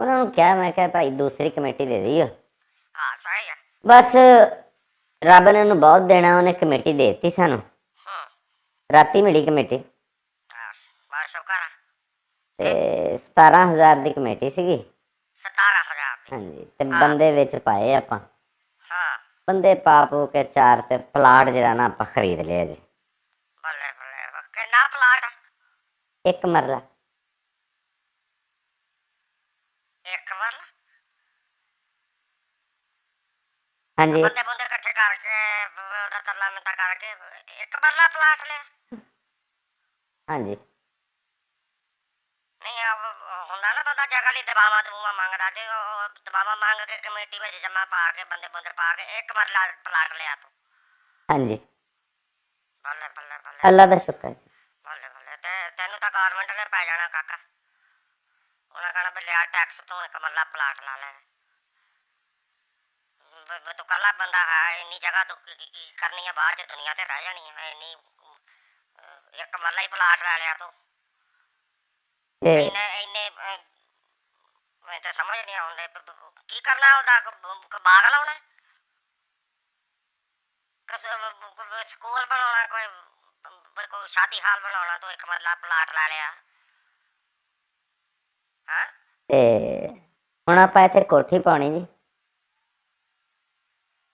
ਉਹਨਾਂ ਨੂੰ ਕਿਹਾ, ਮੈਂ ਕਿਹਾ ਭਾਈ ਦੂਸਰੀ ਕਮੇਟੀ ਦੇ ਦਿਓ। ਹਾਂ ਸਹੀ ਹੈ। ਬਸ ਰੱਬ ਨੇ ਉਹਨੂੰ ਬਹੁਤ ਦੇਣਾ, ਉਹਨੇ ਕਮੇਟੀ ਦੇ ਦਿੱਤੀ ਸਾਨੂੰ। ਰਾਤੀ ਮਿਲੀ ਕਮੇਟੀ। ਬਸ ਸ਼ੁਕਰ ਆ। ਤੇ 17,000 ਦੀ ਕਮੇਟੀ ਸੀਗੀ। 17,000 ਦੀ? ਹਾਂਜੀ। ਤੇ ਬੰਦੇ ਵਿੱਚ ਪਾਏ ਆਪਾਂ। ਹਾਂ। ਬੰਦੇ ਪਾ ਪੂ ਕੇ 4 ਤੇ ਪਲਾਟ ਜਿਹੜਾ ਨਾ ਆਪਾਂ ਖਰੀਦ ਲਿਆ ਜੀ। ਬੱਲੇ ਬੱਲੇ। ਕਿੰਨਾ ਪਲਾਟ? 1 ਮਰਲਾ। 1 ਮਰਲਾ? ਹਾਂਜੀ। ਬੰਦੇ ਬੰਦੇ ਇਕੱਠੇ ਕਰਕੇ ਉਹਦਾ ਤਰਲਾ ਮਿੰਤਾ ਕਰਕੇ 1 ਮਰਲਾ ਪਲਾਟ ਲਿਆ? ਹਾਂਜੀ। ਨਹੀਂ ਹੁੰਦਾ ਨਾ ਬੰਦਾ ਜਗ੍ਹਾ ਲਈ ਦਬਾਵਾਂ ਦਬੂਵਾਂ ਮੰਗਦਾ, ਤੇ ਉਹ ਦਬਾਵਾਂ ਮੰਗ ਕੇ ਕਮੇਟੀ ਵਿੱਚ ਜਮਾ ਪਾ ਕੇ ਬੰਦੇ ਬੰਦੇ ਪਾ ਕੇ 1 ਮਰਲਾ ਪਲਾਟ ਲਿਆ ਤੂੰ? ਹਾਂਜੀ। ਬੱਲੇ ਬੱਲੇ ਬੱਲੇ। ਅੱਲਾ ਦਾ ਸ਼ੁਕਰ ਜੀ। ਬੱਲੇ ਬੱਲੇ। ਤੇ ਤੈਨੂੰ ਤਾਂ ਗੌਰਮੈਂਟ ਨੇ ਪੈ ਜਾਣਾ ਕਾਕਾ। ਉਹਨਾਂ ਕਹਿਣਾ ਵੀ ਲਿਆ ਟੈਕਸ ਤੂੰ 1 ਮਰਲਾ ਪਲਾਟ ਲਾ ਲੈ। ਤੂੰ ਇਕੱਲਾ ਬੰਦਾ ਹੈ, ਇੰਨੀ ਜਗ੍ਹਾ ਤੂੰ ਕੀ ਕਰਨੀ ਹੈ ਬਾਹਰ ਚ, ਦੁਨੀਆ ਤੇ ਰਹਿ ਜਾਣੀ ਹੈ ਇੰਨੀ। 1 ਮਰਲਾ ਹੀ ਪਲਾਟ ਲੈ ਲਿਆ ਤੂੰ। ਇੰਨੇ ਮੈਨੂੰ ਤਾਂ ਸਮਝ ਨਹੀਂ ਆਉਂਦੇ ਕੀ ਕਰਨਾ ਉਹਦਾ। ਬਾਗ ਲਾਉਣਾ, ਸਕੂਲ ਬਣਾਉਣਾ, ਕੋਈ ਸ਼ਾਦੀ ਹਾਲ ਬਣਾਉਣਾ, ਤੂੰ 1 ਮਰਲਾ ਪਲਾਟ ਲੈ ਲਿਆ। ਹਾਂ। ਤੇ ਹੁਣ ਆਪਾਂ ਇੱਥੇ ਕੋਠੀ ਪਾਉਣੀ ਜੀ।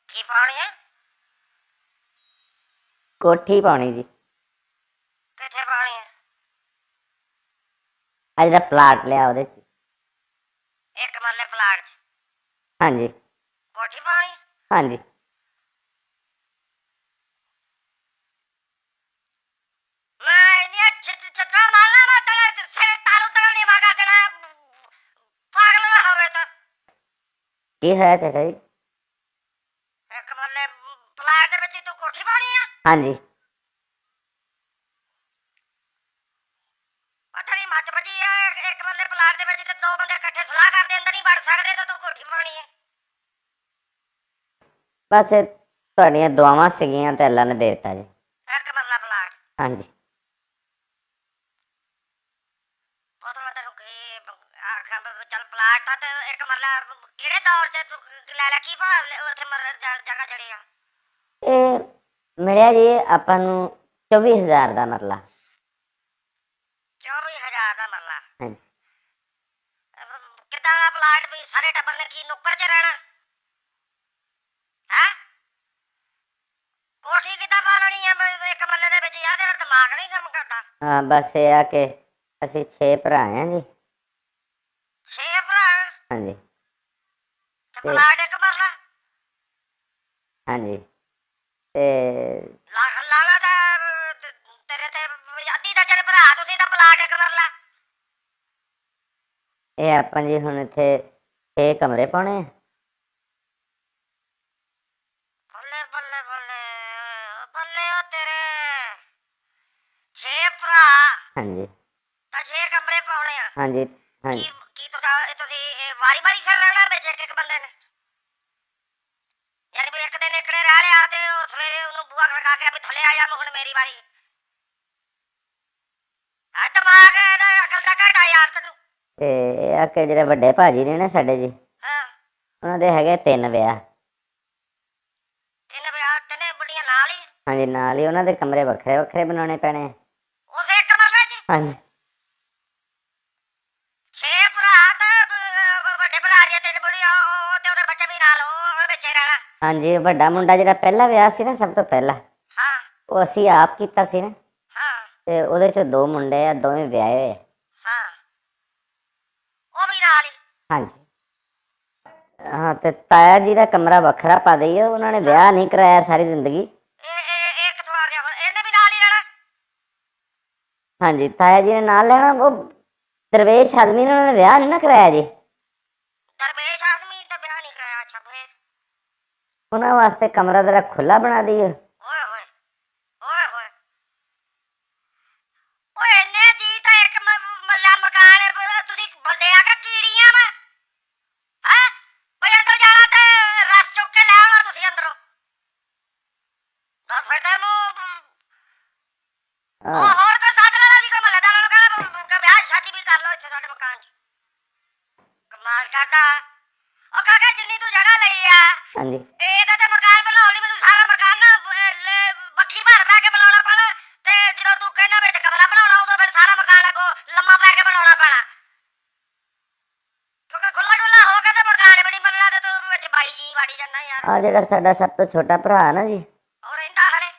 ਕੀ ਪਾਉਣੀ ਹੈ? ਕੋਠੀ ਪਾਉਣੀ ਜੀ। ਕਿੱਥੇ ਪਾਉਣੀ ਹੈ? ਆ ਜਿਹੜਾ ਪਲਾਟ ਲਿਆ ਉਹਦੇ ਚ। 1 ਮਰਲੇ ਪਲਾਟ ਚ? ਹਾਂਜੀ। ਕੋਠੀ ਪਾਉਣੀ? ਹਾਂਜੀ। ਮੈਂ ਇੰਨੀਆਂ ਛਿੱਤਰਾਂ ਮਾਰਨਾ, ਮੈਂ ਤੇਰੇ ਸਿਰ ਤਾਲੂ ਤੇਰਾ ਨੀਵਾਂ ਕਰ ਦੇਣਾ, ਪਾਗਲ ਨਾ ਹੋਵੇ ਤਾਂ। ਕੀ ਹੋਇਆ ਚਾਚਾ ਜੀ? 1 ਮਰਲੇ ਪਲਾਟ ਦੇ ਵਿੱਚ ਤੂੰ ਕੋਠੀ ਪਾਉਣੀ ਆ? ਹਾਂਜੀ। ਤੇਰੀ ਮੱਤ ਵੱਜੀ ਆ। 1 ਮਰਲੇ ਪਲਾਟ ਦੇ ਵਿੱਚ ਤੇ 2 ਬੰਦੇ ਇਕੱਠੇ ਸਲਾਹ ਕਰਦੇ ਅੰਦਰ ਨਹੀਂ ਵੜ ਸਕਦੇ, ਤਾਂ ਤੂੰ ਕੋਠੀ ਪਾਉਣੀ ਹੈ? ਬਸ ਤੁਹਾਡੀਆਂ ਦੁਆਵਾਂ ਸੀਗੀਆਂ ਤੇ ਅੱਲਾ ਨੇ ਦੇ ਦਿੱਤਾ ਜੀ। 1 ਮਰਲਾ ਪਲਾਟ? ਹਾਂਜੀ। ਉਹ ਤਾਂ ਮੈਂ ਤੈਨੂੰ ਕੀ ਆਖਾਂ, ਚੱਲ ਪਲਾਟ ਤਾਂ ਤੇ 1 ਮਰਲਾ ਕਿਹੜੇ ਦੌਰ ਚ ਤੂੰ ਲੈ ਲਿਆ? ਕੀ ਭਾਅ ਉੱਥੇ ਜਗ੍ਹਾ ਜਿਹੜੀ ਆ? ਇਹ ਮਿਲਿਆ ਜੀ ਆਪਾਂ ਨੂੰ 24,000 ਦਾ ਮਰਲਾ। 24,000 ਦਾ ਮਰਲਾ? ਹਾਂਜੀ। ਕਿੱਦਾਂ ਦਾ ਪਲਾਟ? ਵੀ ਸਾਰੇ ਟੱਬਰ ਨੇ ਕੀ ਨੁੱਕਰ ਚ ਰਹਿਣਾ ਹੈ? ਕੋਠੀ ਕਿੱਦਾਂ ਪਾ ਲੈਣੀ ਆ 1 ਮਰਲੇ ਦੇ ਵਿੱਚ? ਯਾਰ ਤੇਰਾ ਦਿਮਾਗ ਨਹੀਂ ਕੰਮ ਕਰਦਾ? ਹਾਂ ਬਸ ਇਹ ਆ ਕਿ ਅਸੀਂ 6 ਭਰਾ ਹਾਂ ਜੀ। 6 ਭਰਾ? ਹਾਂਜੀ। ਤੇ ਪਲਾਟ 1 ਮਰਲਾ? ਹਾਂਜੀ। ਤੇ ਲਾਲਾ ਦਾ ਤੇਰੇ ਤੇ ਅੱਧੀ ਦਰਜਨ ਭਰਾ ਤੁਸੀਂ, ਤਾਂ ਪਲਾਟ 1 ਮਰਲਾ? ਇਹ ਆਪਾਂ ਜੀ ਹੁਣ ਇੱਥੇ 6 ਕਮਰੇ ਪਾਉਣੇ ਆ। ਬੱਲੇ ਬੱਲੇ ਬੱਲੇ ਬੱਲੇ। ਉਹ ਤੇਰੇ 6 ਭਰਾ? ਹਾਂਜੀ। ਤਾਂ 6 ਕਮਰੇ ਪਾਉਣੇ ਆ? ਹਾਂਜੀ। ਹਾਂਜੀ। ਕੀ ਤੁਸੀਂ ਵਾਰੀ ਵਾਰੀ ਸਿਰ ਰਹਿਣਾ ਵਿੱਚ ਇੱਕ ਬੰਦੇ ਨੇ? ਯਾਨੀ ਵੀ ਇੱਕ ਦਿਨ ਇੱਕ ਨੇ ਰਹਿ ਲਿਆ ਤੇ ਉਹ ਸਵੇਰੇ ਉਹਨੂੰ ਬੂਹਾ ਖੜਕਾ ਕੇ ਵੀ ਥੱਲੇ ਆ ਜਾ, ਹੁਣ ਮੇਰੀ ਵਾਰੀ। ਦਿਮਾਗ ਇਹਦਾ ਅਕਲ ਦਾ ਘਾਟਾ ਯਾਰ ਤੈਨੂੰ। ਤੇ ਇਹ ਆ ਕਿ ਜਿਹੜੇ ਵੱਡੇ ਭਾਜੀ ਨੇ ਨਾ ਸਾਡੇ ਜੀ, ਉਹਨਾਂ ਦੇ ਹੈਗੇ 3 ਵਿਆਹ। 3 ਵਿਆਹ? 3 ਬੁੱਢੀਆਂ ਨਾਲ ਹੀ? ਹਾਂਜੀ ਨਾਲ ਹੀ। ਉਹਨਾਂ ਦੇ ਕਮਰੇ ਵੱਖਰੇ ਵੱਖਰੇ ਬਣਾਉਣੇ ਪੈਣੇ। ਉਸ 1 ਮਰਲੇ ਚ? ਹਾਂਜੀ। 6 ਭਰਾ ਤੇ ਵੱਡੇ ਭਰਾ ਦੀਆਂ 3 ਬੁੱਢੀਆਂ, ਉਹ ਤੇ ਉਹਦੇ ਬੱਚੇ ਵੀ ਨਾਲ, ਉਹ ਵਿੱਚ ਹੀ ਰਹਿਣਾ? ਹਾਂਜੀ। ਵੱਡਾ ਮੁੰਡਾ ਜਿਹੜਾ ਪਹਿਲਾ ਵਿਆਹ ਸੀ ਨਾ, ਸਭ ਤੋਂ ਪਹਿਲਾਂ, ਹਾਂ। ਉਹ ਅਸੀਂ ਆਪ ਕੀਤਾ ਸੀ ਨਾ। ਹਾਂ। ਤੇ ਉਹਦੇ ਚੋਂ 2 ਮੁੰਡੇ ਆ, ਦੋਵੇਂ ਵਿਆਹੇ ਹੋਏ। ਹਾਂ। ਉਹ ਵੀ ਨਾਲ ਹੀ? ਹਾਂਜੀ। ਹਾਂ ਤੇ ਤਾਇਆ ਜੀ ਦਾ ਕਮਰਾ ਵੱਖਰਾ ਪਾ ਦਈਏ, ਉਹਨਾਂ ਨੇ ਵਿਆਹ ਨਹੀਂ ਕਰਾਇਆ ਸਾਰੀ ਜ਼ਿੰਦਗੀ। ਇਹ ਕਿੱਥੋਂ ਆ ਗਿਆ ਹੁਣ? ਇਹਨੇ ਵੀ ਨਾਲ ਹੀ ਰਹਿਣਾ? ਹਾਂਜੀ ਤਾਇਆ ਜੀ ਨੇ ਨਾਲ ਲੈਣਾ। ਉਹ ਦਰਵੇਸ਼ ਆਦਮੀ ਨੇ, ਉਹਨਾਂ ਨੇ ਵਿਆਹ ਨਹੀਂ ਨਾ ਕਰਾਇਆ ਜੀ। ਦਰਵੇਸ਼ ਆਦਮੀ ਤਾਂ ਵਿਆਹ ਨਹੀਂ ਕਰਾਇਆ? ਅੱਛਾ ਫੇਰ? ਉਹਨਾਂ ਵਾਸਤੇ ਕਮਰਾ ਜ਼ਰਾ ਖੁੱਲਾ ਬਣਾ ਦਈਏ। ਓਏ ਹੋਏ ਓਏ ਹੋਏ ਓਏ। ਇੰਨੇ ਜੀ ਤਾਂ 1 ਮਰਲਾ ਮਕਾਨ? ਤੁਸੀਂ ਬੰਦੇ ਆ ਕਿ ਕੀੜੀਆਂ ਵਾ? ਹੈ ਓਏ ਅੰਦਰ ਜਾਣਾ ਤੇ ਰਸ ਚੁੱਕ ਕੇ ਲੈ ਆਉਣਾ ਤੁਸੀਂ ਅੰਦਰੋਂ। ਤਾਂ ਫਿਰ ਤੈਨੂੰ ਹੋਰ ਤਾਂ ਸੱਦ ਲੈਣਾ ਸੀ ਕੋਈ ਮਹੱਲੇਦਾਰਾਂ ਨੂੰ, ਕਹਿਣਾ ਵਿਆਹ ਸ਼ਾਦੀ ਵੀ ਕਰ ਲਓ ਇੱਥੇ ਸਾਡੇ ਮਕਾਨ 'ਚ। ਕਮਾਲ ਕਮਾਲ ਕਰਦਾ। ਉਹ ਕਾਕਾ ਜਿੰਨੀ ਤੂੰ ਜਗ੍ਹਾ ਲਈ ਆ ਹਾਂਜੀ ਇਹਦਾ ਤੇ ਮਕਾਨ ਬਣਾਉਣ ਲਈ ਮੈਨੂੰ ਸਾਰਾ ਮਕਾਨ ਨਾ ਬੱਖੀ ਭਰ ਪੈ ਕੇ ਬਣਾਉਣਾ ਪੈਣਾ ਤੇ ਜਦੋਂ ਤੂੰ ਕਹਿੰਦਾ ਵਿੱਚ ਕਮਰਾ ਬਣਾਉਣਾ ਉਦੋਂ ਫਿਰ ਸਾਰਾ ਮਕਾਨ ਅੱਗੋਂ ਲੰਮਾ ਪੈ ਕੇ ਬਣਾਉਣਾ ਪੈਣਾ ਕਿਉਂਕਿ ਖੁੱਲਾ ਡੁੱਲਾ ਹੋ ਕੇ ਤੇ ਮਕਾਨ ਬਣੀ ਬਣਨਾ ਤੇ ਤੂੰ ਵਿੱਚ ਬਾਈ ਜੀ ਵਾੜੀ ਜਾਂਦਾ ਯਾਰ। ਆ ਜਿਹੜਾ ਸਾਡਾ ਸਭ ਤੋਂ ਛੋਟਾ ਭਰਾ ਨਾ ਜੀ, ਉਹ ਰਹਿੰਦਾ ਹਲੇ।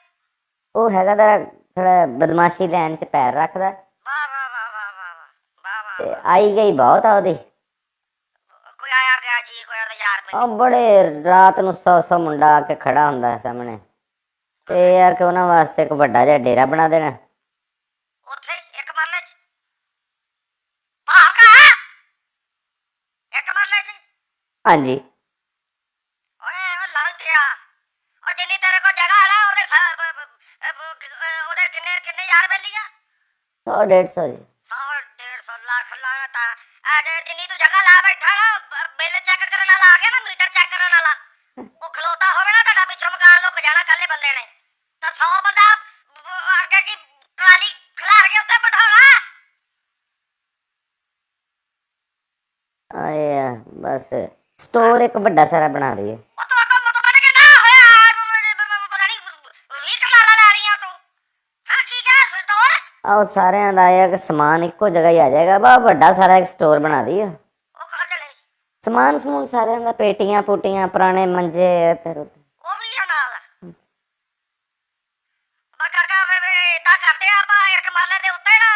ਉਹ ਹੈਗਾ ਤਾਂ ਥੋੜਾ ਬਦਮਾਸ਼ੀ ਲੈਣ 'ਚ ਪੈਰ ਰੱਖਦਾ ਵਾਹ ਵਾਹ ਵਾਹ ਵਾਹ ਵਾਹ ਵਾਹ ਵਾਹ ਤੇ ਵਾਹ। ਆਈ ਗਈ ਬਹੁਤ ਆ ਉਹਦੀ। ਕੋਈ ਆਇਆ ਗਿਆ ਜੀ ਕੋਈ ਉਹਦਾ ਯਾਰ ਬਈ ਉਹ ਬੜੇ ਰਾਤ ਨੂੰ 100 ਮੁੰਡਾ ਆ ਕੇ ਖੜਾ ਹੁੰਦਾ ਹੈ ਸਾਹਮਣੇ, ਤੇ ਯਾਰ ਕਿ ਉਹਨਾਂ ਵਾਸਤੇ ਇੱਕ ਵੱਡਾ ਜਿਹਾ ਡੇਰਾ ਬਣਾ ਦੇਣਾ। ਉੱਥੇ ਇੱਕ ਮਰਲੇ ਚ ਭਾਗਾ ਇੱਕ ਮਰਲੇ ਚ ਹਾਂਜੀ ਓਏ ਉਹ ਲਾਂਟਿਆ ਉਹ ਜਿੰਨੀ ਤੇਰੇ ਕੋਲ ਜਗ੍ਹਾ ਹੈ ਨਾ ਉਹਦੇ ਕਿੰਨੇ ਕਿੰਨੇ ਯਾਰ ਬੈਲੀ ਆ 100 150 ਜੀ। 100 150 ਲੱਖ ਲਾਣਾ ਜਿੰਨੀ ਤੂੰ ਜਗ੍ਹਾ ਲਾ ਬੈਠਾ ਨਾ ਬਿੱਲ ਚੈੱਕ ਕਰਨ ਵਾਲਾ ਆ ਗਿਆ ਨਾ ਮੀਟਰ ਚੈੱਕ ਕਰਨ ਵਾਲਾ ਉਹ ਖਲੋਤਾ ਹੋਵੇ ਨਾ ਤੁਹਾਡਾ ਪਿੱਛੋਂ ਮਕਾਨ ਲੁੱਕ ਜਾਣਾ ਕੱਲੇ ਬੰਦੇ ਨੇ ਤਾਂ 100 ਬੰਦਾ ਅੱਗੇ ਕੀ ਟਰਾਲੀ ਖਿਲਾਰ ਕੇ ਉੱਤੇ ਬਿਠਾਉਣਾ। ਆਏ ਆ ਬਸ ਸਟੋਰ ਇੱਕ ਵੱਡਾ ਸਾਰਾ ਬਣਾ ਦਈਏ। ਉਹ ਤੋਂ ਅੱਗੋਂ ਮੁੱਤ ਬਣ ਕੇ ਨਾ ਹੋਇਆ ਪਤਾ ਨਹੀਂ 20 ਕਨਾਲਾਂ ਲੈ ਲਈਆਂ ਤੂੰ। ਹਾਂ ਕੀ ਕਿਹਾ ਸਟੋਰ ਆਹ ਸਾਰਿਆਂ ਦਾ ਇਹ ਆ ਕਿ ਸਮਾਨ ਇੱਕੋ ਜਗ੍ਹਾ ਹੀ ਆ ਜਾਏਗਾ, ਬਾ ਵੱਡਾ ਸਾਰਾ ਇੱਕ ਸਟੋਰ ਬਣਾ ਦਈਏ। ਉਹ ਕਾਹਦੇ ਲਈ ਸਮਾਨ ਸਮੂਨ ਸਾਰਿਆਂ ਦਾ, ਪੇਟੀਆਂ ਪੂਟੀਆਂ, ਪੁਰਾਣੇ ਮੰਜੇ ਇੱਧਰ ਉੱਧਰ। ਉਹ ਵੀ ਆ ਨਾਲ ਮੈਂ ਕਾਕਾ ਵੇ ਏਦਾਂ ਕਰਦੇ ਆ ਆਪਾਂ ਇੱਕ ਮਰਲੇ ਦੇ ਉੱਤੇ ਨਾ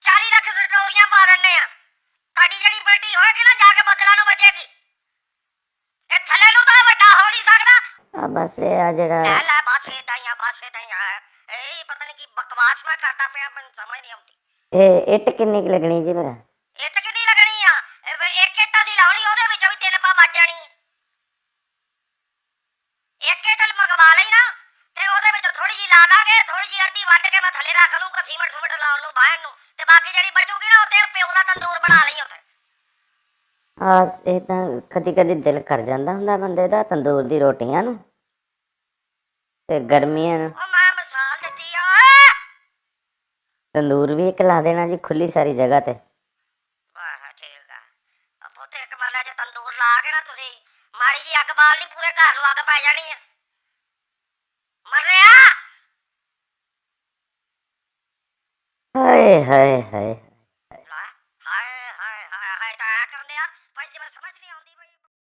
40 ਲੱਖ ਸਟੋਰੀਆਂ ਪਾ ਦਿੰਦੇ ਆ ਤੁਹਾਡੀ ਜਿਹੜੀ ਬੇਟੀ ਹੋਏਗੀ ਨਾ ਜਾ ਕੇ ਬੱਦਲਾਂ ਨੂੰ ਵੱਜੇਗੀ ਇਹ ਥੱਲੇ ਨੂੰ ਤਾਂ ਵੱਡਾ ਹੋ ਨਹੀਂ ਸਕਦਾ। ਆ ਬਸ ਇਹ ਆ ਜਿਹੜਾ ਲੈ ਲੈ ਬਾਸੇ ਦਈਆਂ ਇਹ ਪਤਾ ਨਹੀਂ ਕੀ ਬਕਵਾਸ ਮੈਂ ਕਰਦਾ ਪਿਆ ਮੈਨੂੰ ਸਮਝ ਨਹੀਂ ਆਉਂਦੀ। ਇਹ ਇੱਟ ਕਿੰਨੀ ਕੁ ਲੱਗਣੀ ਜੀ ਮੇਰਾ? ਇੱਟ ਕਿੰਨੀ ਲੱਗਣੀ ਆ ਇੱਕ ਇੱਟ ਅਸੀਂ ਲਾਉਣੀ ਉਹਦੇ ਵਿੱਚੋਂ ਵੀ 3 ਪਾ ਵੱਜ ਜਾਣੀ ਇੱਕ ਇੱਟ ਮੰਗਵਾ ਲਈ ਨਾ ਤੇ ਉਹਦੇ ਵਿੱਚ ਥੋੜੀ ਜਿਹੀ ਲਾ ਦਾਂਗੇ ਥੋੜੀ ਜਿਹੀ ਅੱਧੀ ਵੱਢ ਕੇ ਮੈਂ ਥੱਲੇ ਰੱਖ ਲੂੰ ਸੀਮਟ ਸੁਮਟ ਲਾਉਣ ਨੂੰ ਬਾਹਰ ਨੂੰ ਤੇ ਬਾਕੀ ਜਿਹੜੀ ਬਚੂਗੀ ਨਾ ਉੱਤੇ ਪਿਓ ਦਾ ਤੰਦੂਰ ਬਣਾ ਲਈ ਉੱਥੇ। ਆ ਏਦਾਂ ਕਦੀ ਕਦੀ ਦਿਲ ਕਰ ਜਾਂਦਾ ਹੁੰਦਾ ਬੰਦੇ ਦਾ ਤੰਦੂਰ ਦੀ ਰੋਟੀਆਂ ਨੂੰ ਤੇ ਗਰਮੀਆਂ ਨੂੰ ਉਹ ਮੈਂ ਮਿਸਾਲ ਦਿੱਤੀ ਆ ਓਏ। ਤੰਦੂਰ ਵੀ ਇੱਕ ਲਾ ਦੇਣਾ ਜੀ ਖੁੱਲੀ ਸਾਰੀ ਜਗ੍ਹਾ ਤੇ। ਵਾਹ ਠੀਕ ਆ ਉੱਥੇ ਇੱਕ ਮਰਲੇ 'ਚ ਤੰਦੂਰ ਲਾ ਕੇ ਨਾ ਤੁਸੀਂ ਮਾੜੀ ਜੀ ਅੱਗ ਬਾਲ ਨਹੀਂ ਪੂਰੇ ਘਰ ਨੂੰ ਅੱਗ ਪੈ ਜਾਣੀ ਆ ਮਰ ਰਿਹਾ। ਹਾਏ ਹਾਏ ਹਾਏ